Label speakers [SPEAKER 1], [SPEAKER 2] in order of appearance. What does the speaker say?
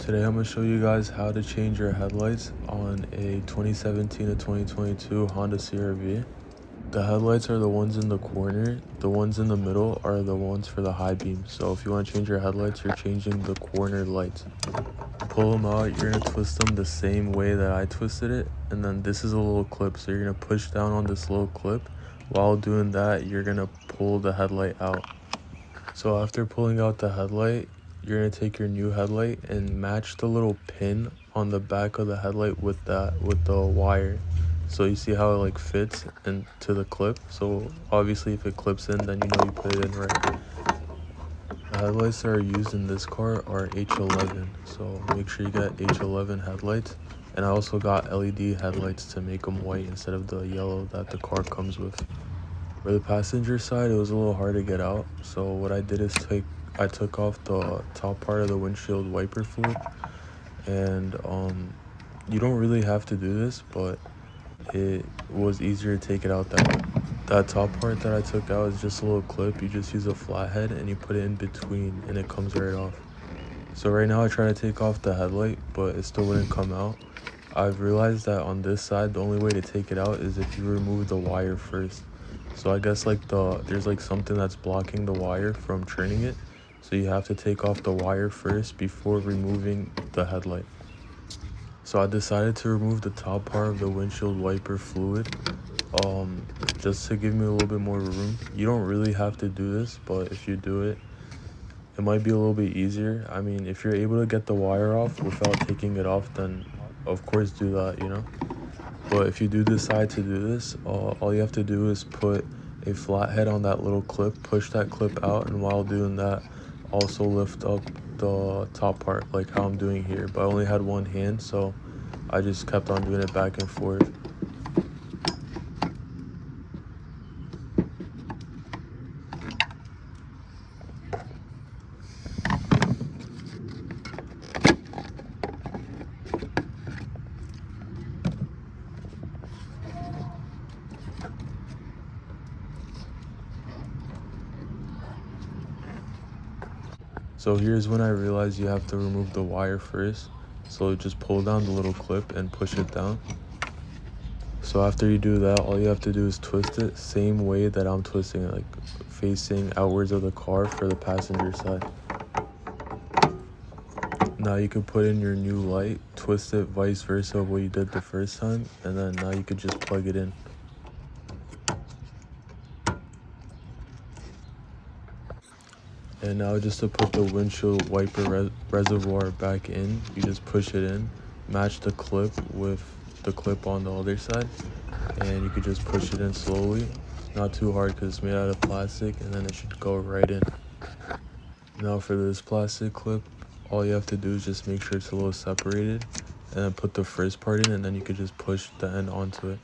[SPEAKER 1] Today I'm going to show you guys how to change your headlights on a 2017 to 2022 Honda CR-V. The headlights are the ones in the corner. The ones in the middle are the ones for the high beam. So if you want to change your headlights, you're changing the corner lights. Pull them out, you're going to twist them the same way that I twisted it. And then this is a little clip, so you're going to push down on this little clip. While doing that, you're going to pull the headlight out. So after pulling out the headlight, you're going to take your new headlight and match the little pin on the back of the headlight with the wire. So you see how it like fits into the clip. So obviously if it clips in, then you know you put it in right. The headlights that are used in this car are H11. So make sure you get H11 headlights. And I also got LED headlights to make them white instead of the yellow that the car comes with. For the passenger side, it was a little hard to get out. So what I did is I took off the top part of the windshield wiper fluid. And you don't really have to do this, but it was easier to take it out that way. That top part that I took out is just a little clip. You just use a flathead and you put it in between and it comes right off. So right now I try to take off the headlight, but it still wouldn't come out. I've realized that on this side, the only way to take it out is if you remove the wire first. So I guess like there's like something that's blocking the wire from turning it. So you have to take off the wire first before removing the headlight. So I decided to remove the top part of the windshield wiper fluid just to give me a little bit more room. You don't really have to do this, but if you do it, it might be a little bit easier. I mean, if you're able to get the wire off without taking it off, then of course do that, you know. But if you do decide to do this, all you have to do is put a flathead on that little clip, push that clip out, and while doing that, also lift up the top part like how I'm doing here. But I only had one hand, so I just kept on doing it back and forth. So here's when I realized you have to remove the wire first. So just pull down the little clip and push it down. So after you do that, all you have to do is twist it same way that I'm twisting it, like facing outwards of the car for the passenger side. Now you can put in your new light, twist it vice versa of what you did the first time, and then now you could just plug it in. And now just to put the windshield wiper reservoir back in, you just push it in, match the clip with the clip on the other side, and you could just push it in slowly, not too hard because it's made out of plastic, and then it should go right in. Now for this plastic clip, all you have to do is just make sure it's a little separated, and then put the first part in, and then you could just push the end onto it.